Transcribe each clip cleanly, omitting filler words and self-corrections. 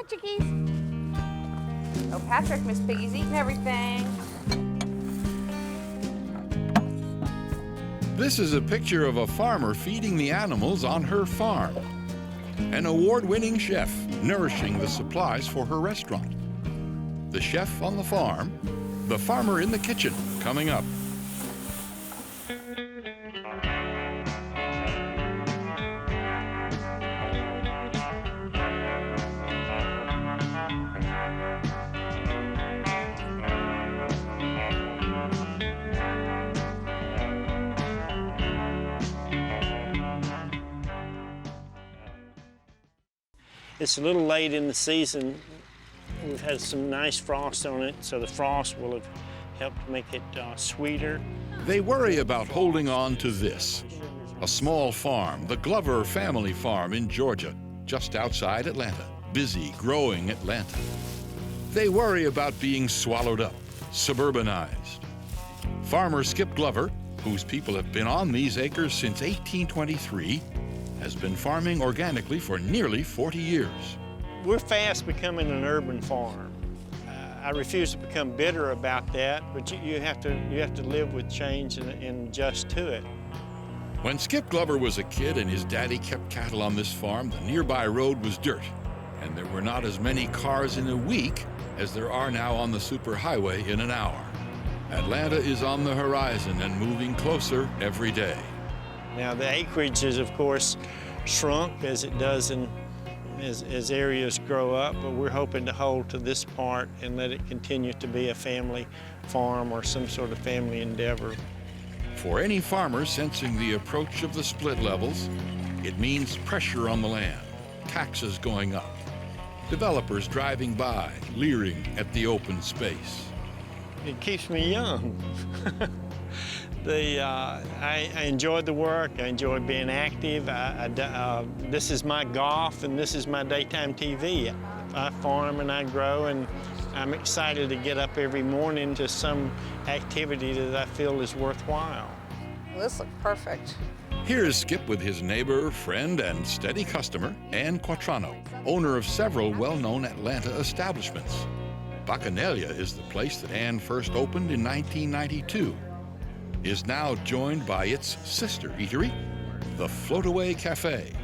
chickies. Oh, Patrick, Miss Piggy's eating everything. This is a picture of a farmer feeding the animals on her farm. An award-winning chef nourishing the supplies for her restaurant. The chef on the farm, the farmer in the kitchen, coming up. It's a little late in the season. We've had some nice frost on it, so the frost will have helped make it sweeter. They worry about holding on to this. A small farm, the Glover family farm in Georgia, just outside Atlanta. Busy, growing Atlanta. They worry about being swallowed up, suburbanized. Farmer Skip Glover, whose people have been on these acres since 1823, has been farming organically for nearly 40 years. We're fast becoming an urban farm. I refuse to become bitter about that, but you have to live with change and adjust to it. When Skip Glover was a kid and his daddy kept cattle on this farm, the nearby road was dirt, and there were not as many cars in a week as there are now on the superhighway in an hour. Atlanta is on the horizon and moving closer every day. Now the acreage is, of course, shrunk as it does as areas grow up, but we're hoping to hold to this part and let it continue to be a family farm or some sort of family endeavor. For any farmer sensing the approach of the split levels, it means pressure on the land, taxes going up, developers driving by, leering at the open space. It keeps me young. I enjoyed the work. I enjoyed being active. This is my golf and this is my daytime TV. I farm and I grow, and I'm excited to get up every morning to some activity that I feel is worthwhile. Well, this looks perfect. Here's Skip with his neighbor, friend, and steady customer, Ann Quatrano, owner of several well-known Atlanta establishments. Bacchanalia is the place that Ann first opened in 1992. Is now joined by its sister eatery, the Floataway Café,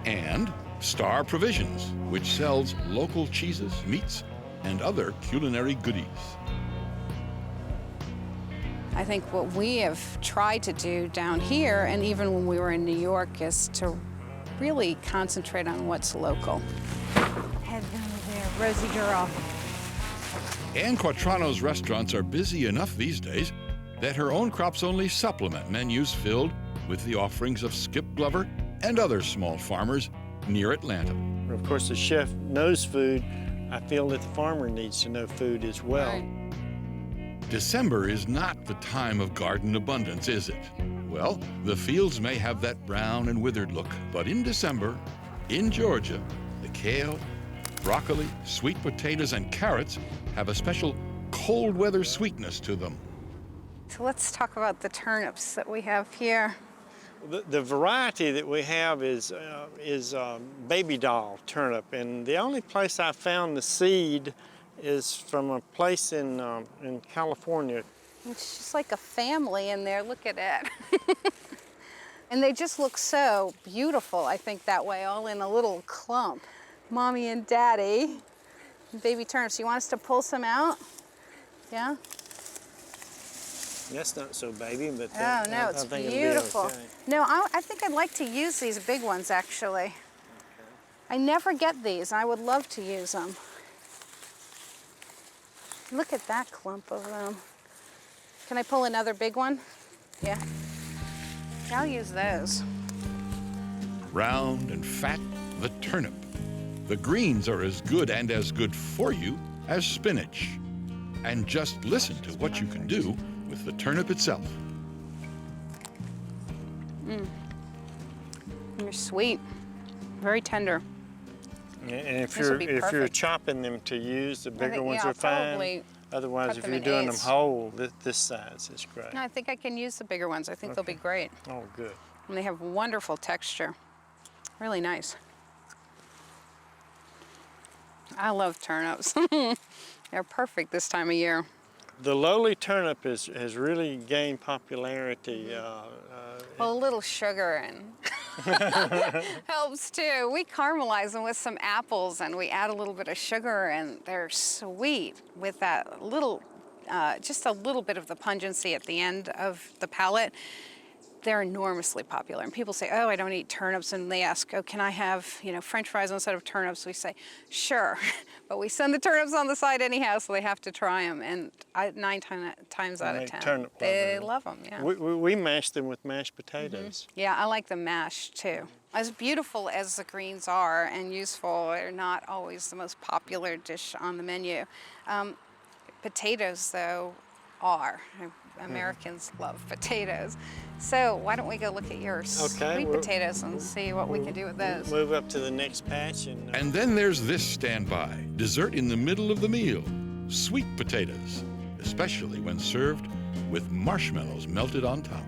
and Star Provisions, which sells local cheeses, meats, and other culinary goodies. I think what we have tried to do down here, and even when we were in New York, is to really concentrate on what's local. Head down there, Rosie girl. Ann Quatrano's restaurants are busy enough these days that her own crops only supplement menus filled with the offerings of Skip Glover and other small farmers near Atlanta. Of course, the chef knows food. I feel that the farmer needs to know food as well. Right. December is not the time of garden abundance, is it? Well, the fields may have that brown and withered look, but in December, in Georgia, the kale, broccoli, sweet potatoes, and carrots have a special cold weather sweetness to them. So let's talk about the turnips that we have here. The variety that we have is baby doll turnip, and the only place I found the seed is from a place in California. It's just like a family in there, look at it. And they just look so beautiful, I think, that way, all in a little clump. Mommy and Daddy, baby turnips. You want us to pull some out? Yeah? That's not so baby, but Oh, no, it's beautiful. Okay. No, I think I'd like to use these big ones, actually. Okay. I never get these. I would love to use them. Look at that clump of them. Can I pull another big one? Yeah. I'll use those. Round and fat, the turnip. The greens are as good and as good for you as spinach. And just listen to what you can do with the turnip itself. They're sweet, very tender. And if you're chopping them to use, the bigger ones are fine. Otherwise, if you're doing them whole, this size is great. No, I think I can use the bigger ones. I think they'll be great. Oh, good. And they have wonderful texture. Really nice. I love turnips. They're perfect this time of year. The lowly turnip has really gained popularity. Well, a little sugar and helps too. We caramelize them with some apples and we add a little bit of sugar and they're sweet with that little, just a little bit of the pungency at the end of the palate. They're enormously popular. And people say, oh, I don't eat turnips. And they ask, oh, can I have, French fries instead of turnips? We say, sure. But we send the turnips on the side anyhow, so they have to try them. And 9 times out of 10, they love them, yeah. We mash them with mashed potatoes. Yeah, I like the mash too. As beautiful as the greens are and useful, they're not always the most popular dish on the menu. Potatoes, though, are. Americans love potatoes. So why don't we go look at your sweet potatoes and see what we can do with those. Move up to the next patch. And then there's this standby, dessert in the middle of the meal, sweet potatoes, especially when served with marshmallows melted on top.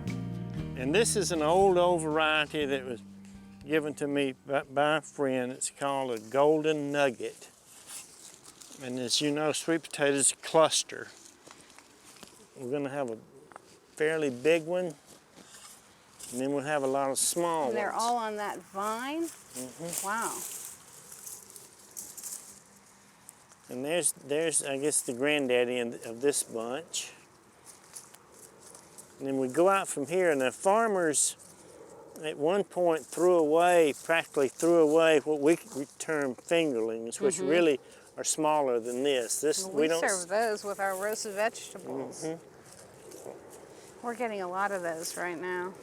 And this is an old variety that was given to me by a friend. It's called a golden nugget. And as you know, sweet potatoes cluster. We're going to have a fairly big one, and then we'll have a lot of small ones. They're all on that vine? Wow. And there's I guess, the granddaddy of this bunch. And then we go out from here, and the farmers at one point practically threw away what we term fingerlings, which really are smaller than this. We serve those with our roasted vegetables. We're getting a lot of those right now.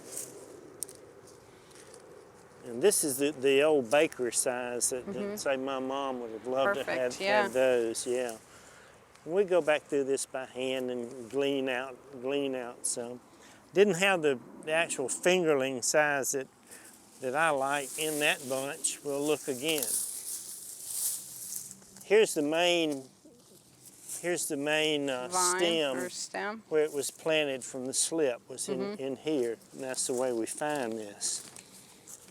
And this is the old baker size that say my mom would have loved to have those. Yeah. And we go back through this by hand and glean out some. Didn't have the actual fingerling size that I like in that bunch. We'll look again. Here's the main stem where it was planted from the slip, was in here. And that's the way we find this.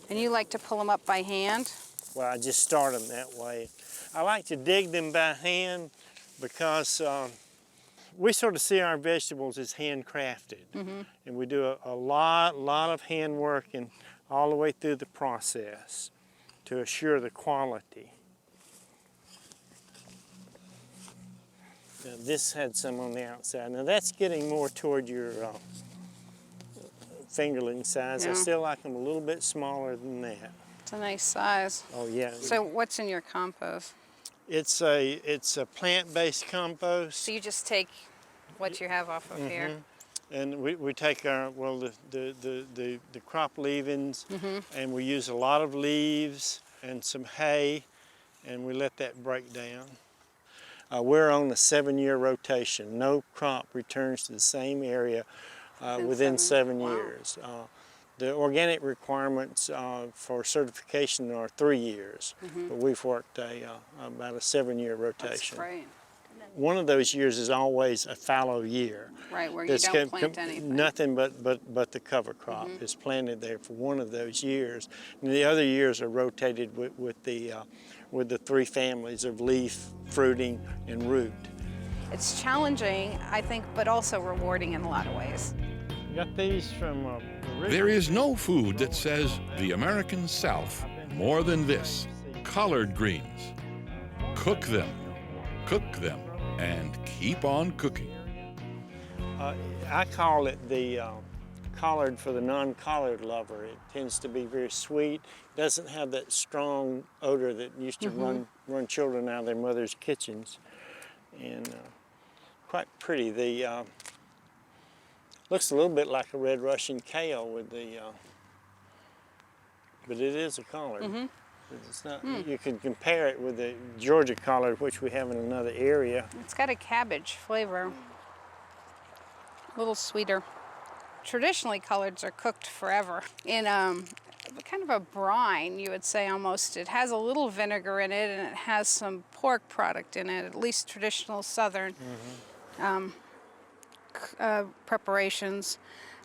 And you like to pull them up by hand? Well, I just start them that way. I like to dig them by hand because we sort of see our vegetables as handcrafted. And we do a lot of handwork and all the way through the process to assure the quality. This had some on the outside. Now that's getting more toward your fingerling size. I still like them a little bit smaller than that. It's a nice size. Oh yeah. So what's in your compost? It's a plant-based compost. So you just take what you have off of here. And we take our the crop leavings, and we use a lot of leaves and some hay, and we let that break down. We're on a 7-year rotation. No crop returns to the same area within 7 years. The organic requirements for certification are 3 years, but we've worked about a 7-year rotation. That's great. One of those years is always a fallow year. Right, where you don't plant anything. Nothing but the cover crop is planted there for one of those years. And the other years are rotated with the 3 families of leaf, fruiting, and root. It's challenging, I think, but also rewarding in a lot of ways. Got these from There is no food that says the American South more than this. Collard greens. Cook them, and keep on cooking. I call it the collard for the non-collard lover. It tends to be very sweet. Doesn't have that strong odor that used to run children out of their mother's kitchens. And quite pretty. The looks a little bit like a red Russian kale with the, but it is a collard. It's not. You can compare it with the Georgia collard, which we have in another area. It's got a cabbage flavor, a little sweeter. Traditionally, collards are cooked forever in kind of a brine, you would say almost. It has a little vinegar in it, and it has some pork product in it, at least traditional Southern preparations.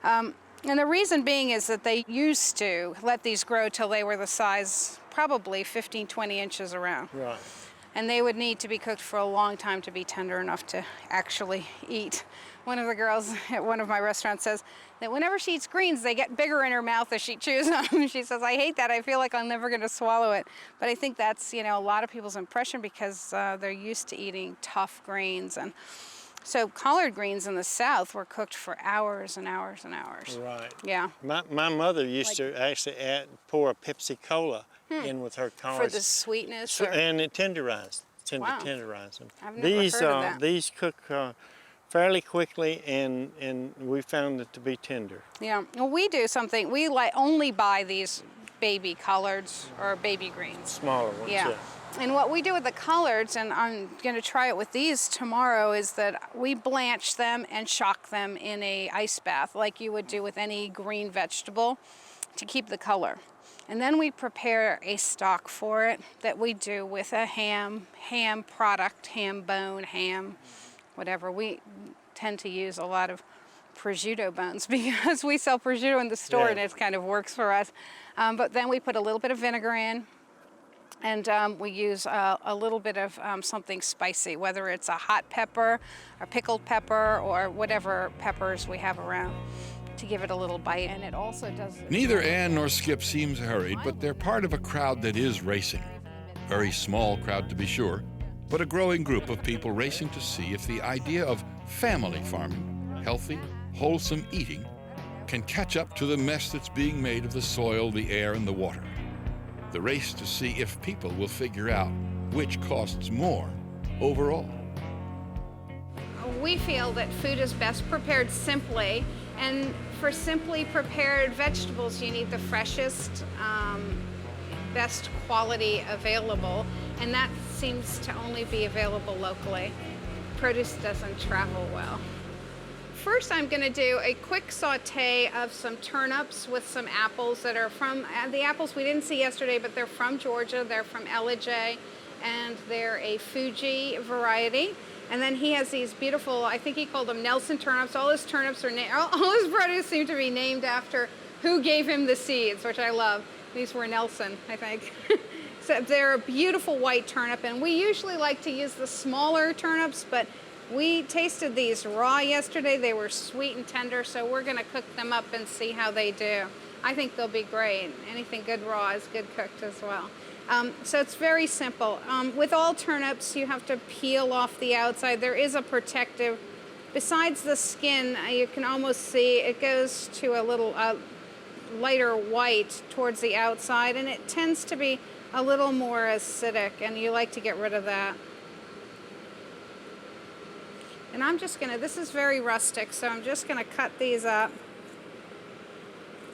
And the reason being is that they used to let these grow till they were the size, probably 15, 20 inches around. Right. and they would need to be cooked for a long time to be tender enough to actually eat. One of the girls at one of my restaurants says that whenever she eats greens, they get bigger in her mouth as she chews them. She says, I hate that. I feel like I'm never going to swallow it. But I think that's, you know, a lot of people's impression because they're used to eating tough greens. And so collard greens in the South were cooked for hours and hours and hours. Right. Yeah. My mother used to actually pour a Pepsi Cola in with her collards. For the sweetness? And it tenderized. Wow. Tenderize them. I've never heard of that. These cook fairly quickly, and we found it to be tender. Yeah. Well, we do something. We only buy these baby collards or baby greens. Smaller ones, yeah. And what we do with the collards, and I'm going to try it with these tomorrow, is that we blanch them and shock them in a ice bath like you would do with any green vegetable to keep the color. And then we prepare a stock for it that we do with a ham product, ham bone, ham, whatever. We tend to use a lot of prosciutto bones because we sell prosciutto in the store and it kind of works for us. But then we put a little bit of vinegar in, and we use a little bit of something spicy, whether it's a hot pepper, or pickled pepper, or whatever peppers we have around, to give it a little bite. And it also does... Neither Ann nor Skip seems hurried, but they're part of a crowd that is racing. Very small crowd to be sure, but a growing group of people racing to see if the idea of family farming, healthy, wholesome eating, can catch up to the mess that's being made of the soil, the air, and the water. The race to see if people will figure out which costs more overall. We feel that food is best prepared simply, and for simply prepared vegetables, you need the freshest, best quality available, and that seems to only be available locally. Produce doesn't travel well. First, I'm going to do a quick saute of some turnips with some apples that are from, the apples we didn't see yesterday, but they're from Georgia. They're from Elijah, and they're a Fuji variety. And then he has these beautiful, I think he called them Nelson turnips. All his turnips are all his produce seem to be named after who gave him the seeds, which I love. These were Nelson, I think. So they're a beautiful white turnip, and we usually like to use the smaller turnips, but we tasted these raw yesterday. They were sweet and tender, so we're going to cook them up and see how they do. I think they'll be great. Anything good raw is good cooked as well. So it's very simple. With all turnips, you have to peel off the outside. There is a protective. Besides the skin, you can almost see it goes to a little lighter white towards the outside, and it tends to be a little more acidic, and you like to get rid of that. And I'm just gonna, this is very rustic, so I'm just gonna cut these up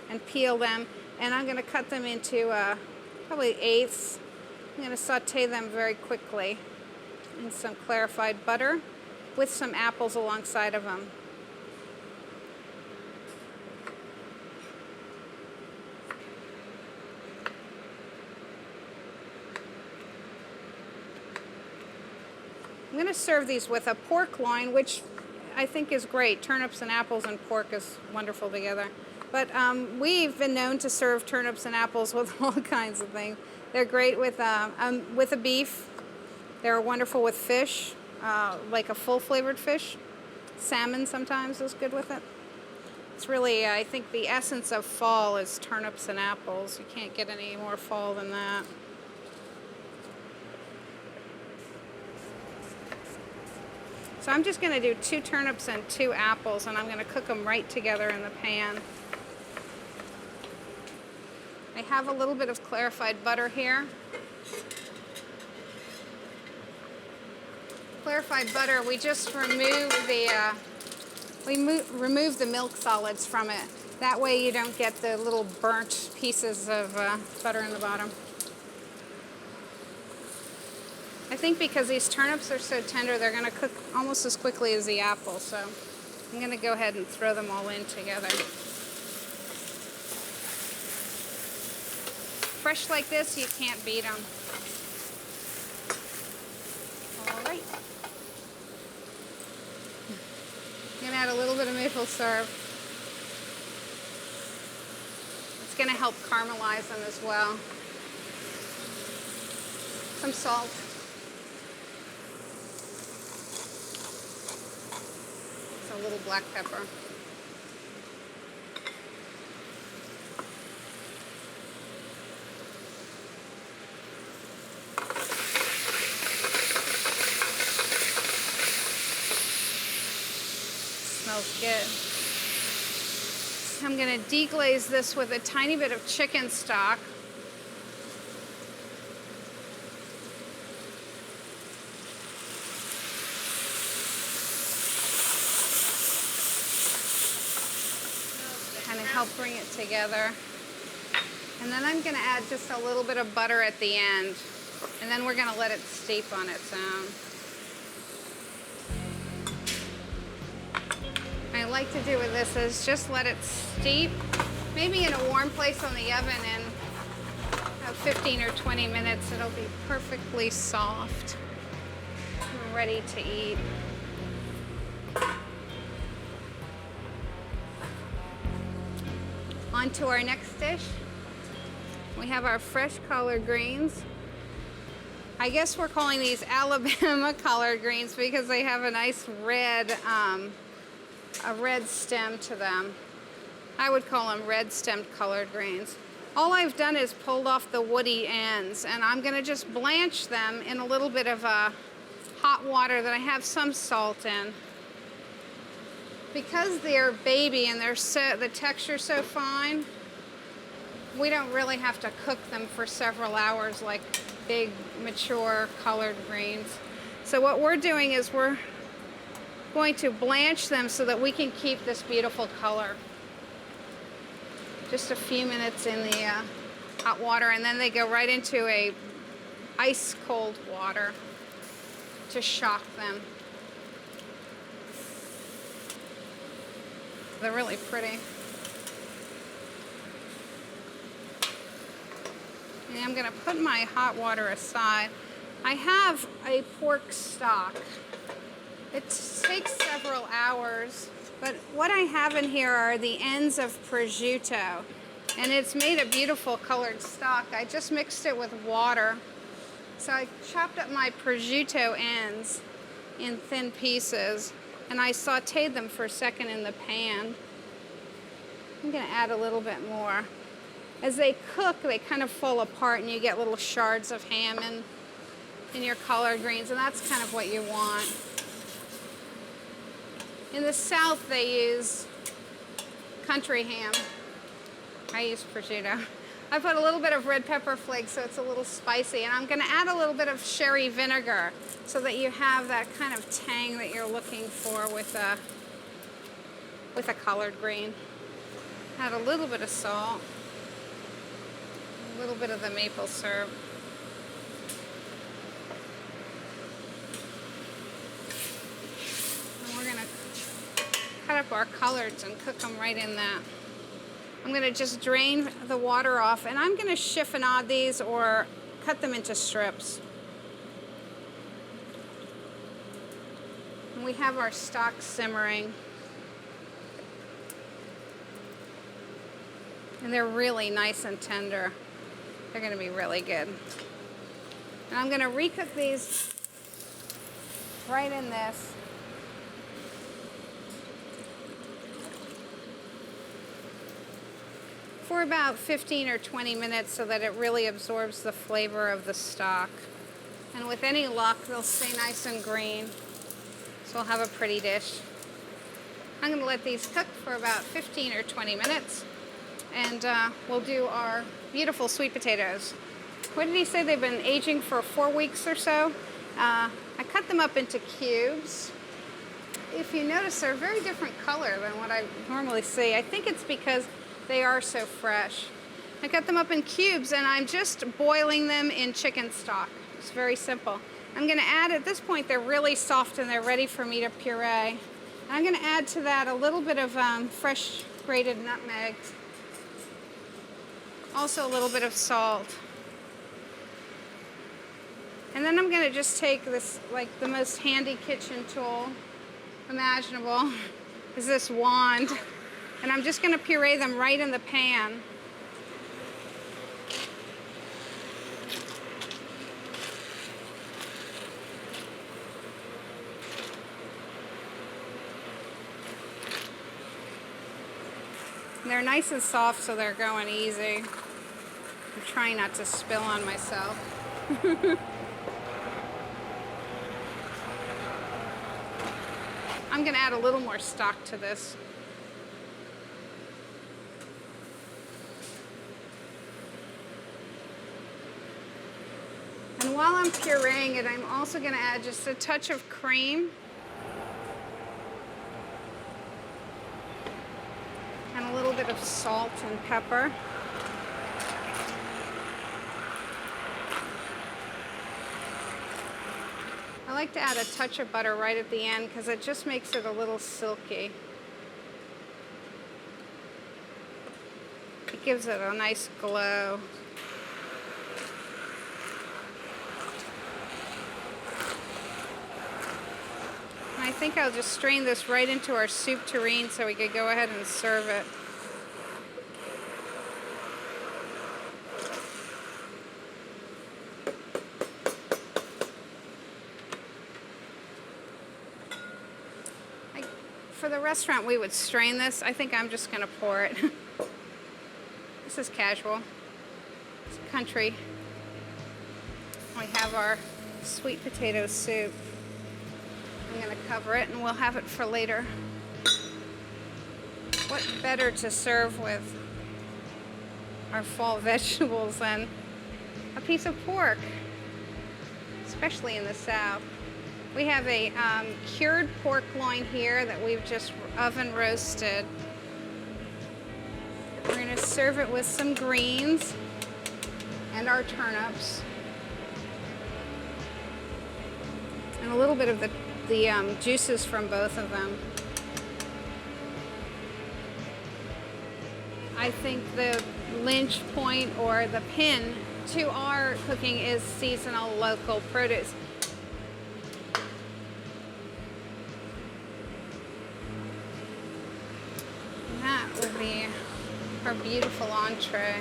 and peel them, and I'm gonna cut them into probably eighths. I'm gonna saute them very quickly in some clarified butter with some apples alongside of them. I'm going to serve these with a pork loin, which I think is great. Turnips and apples and pork is wonderful together. But we've been known to serve turnips and apples with all kinds of things. They're great with a beef. They're wonderful with fish, like a full flavored fish. Salmon sometimes is good with it. It's really, I think the essence of fall is turnips and apples. You can't get any more fall than that. So I'm just going to do 2 turnips and 2 apples, and I'm going to cook them right together in the pan. I have a little bit of clarified butter here. Clarified butter, we just remove the remove the milk solids from it. That way you don't get the little burnt pieces of butter in the bottom. I think because these turnips are so tender, they're going to cook almost as quickly as the apple, so I'm going to go ahead and throw them all in together. Fresh like this, you can't beat them. All right. I'm going to add a little bit of maple syrup. It's going to help caramelize them as well. Some salt. Just a little black pepper. Smells good. I'm going to deglaze this with a tiny bit of chicken stock. Kind of help bring it together. And then I'm going to add just a little bit of butter at the end. And then we're going to let it steep on its own. What I like to do with this is just let it steep, maybe in a warm place on the oven, and 15 or 20 minutes it'll be perfectly soft and ready to eat. On to our next dish. We have our fresh collard greens. I guess we're calling these Alabama collard greens because they have a nice red stem to them. I would call them red stemmed collard greens. All I've done is pulled off the woody ends, and I'm gonna just blanch them in a little bit of hot water that I have some salt in. Because they're baby and the texture's so fine, we don't really have to cook them for several hours like big mature collard greens. So what we're doing is we're going to blanch them so that we can keep this beautiful color. Just a few minutes in the hot water, and then they go right into a ice cold water to shock them. They're really pretty. And I'm gonna put my hot water aside. I have a pork stock. It takes several hours, but what I have in here are the ends of prosciutto, and it's made a beautiful colored stock. I just mixed it with water. So I chopped up my prosciutto ends in thin pieces, and I sauteed them for a second in the pan. I'm gonna add a little bit more. As they cook, they kind of fall apart and you get little shards of ham in your collard greens, and that's kind of what you want. In the South, they use country ham. I use prosciutto. I put a little bit of red pepper flakes so it's a little spicy, and I'm gonna add a little bit of sherry vinegar so that you have that kind of tang that you're looking for with a collard green. Add a little bit of salt, a little bit of the maple syrup. And we're gonna cut up our collards and cook them right in that. I'm gonna just drain the water off, and I'm gonna chiffonade these or cut them into strips. And we have our stock simmering. And they're really nice and tender. They're gonna be really good. And I'm gonna recook these right in this. For about 15 or 20 minutes so that it really absorbs the flavor of the stock. And with any luck, they'll stay nice and green. So we'll have a pretty dish. I'm gonna let these cook for about 15 or 20 minutes. And we'll do our beautiful sweet potatoes. What did he say? They've been aging for 4 weeks or so. I cut them up into cubes. If you notice, they're a very different color than what I normally see. I think it's because they are so fresh. I cut them up in cubes, and I'm just boiling them in chicken stock. It's very simple. I'm gonna add, at this point, they're really soft and they're ready for me to puree. And I'm gonna add to that a little bit of fresh grated nutmeg. Also a little bit of salt. And then I'm gonna just take this, like the most handy kitchen tool imaginable, is this wand. And I'm just gonna puree them right in the pan. And they're nice and soft, so they're going easy. I'm trying not to spill on myself. I'm gonna add a little more stock to this. And while I'm pureeing it, I'm also gonna add just a touch of cream. And a little bit of salt and pepper. I like to add a touch of butter right at the end because it just makes it a little silky. It gives it a nice glow. And I think I'll just strain this right into our soup tureen so we could go ahead and serve it. For the restaurant, we would strain this. I think I'm just gonna pour it. This is casual. It's country. We have our sweet potato soup. I'm gonna cover it and we'll have it for later. What better to serve with our fall vegetables than a piece of pork, especially in the South. We have a cured pork loin here that we've just oven roasted. We're gonna serve it with some greens and our turnips. And a little bit of the juices from both of them. I think the lynch point or the pin to our cooking is seasonal local produce. And that will be our beautiful entree.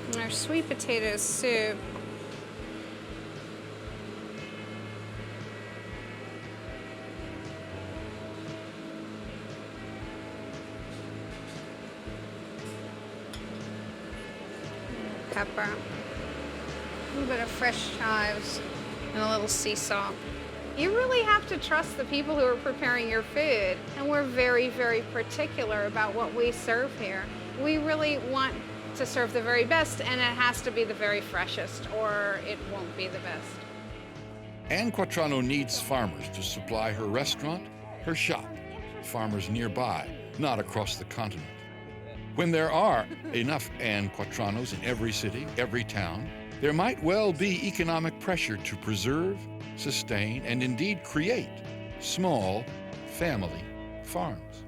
And our sweet potato soup. Pepper, a little bit of fresh chives, and a little sea salt. You really have to trust the people who are preparing your food, and we're very, very particular about what we serve here. We really want to serve the very best, and it has to be the very freshest, or it won't be the best. Anne Quatrano needs farmers to supply her restaurant, her shop, farmers nearby, not across the continent. When there are enough Anne Quatranos in every city, every town, there might well be economic pressure to preserve, sustain, and indeed create small family farms.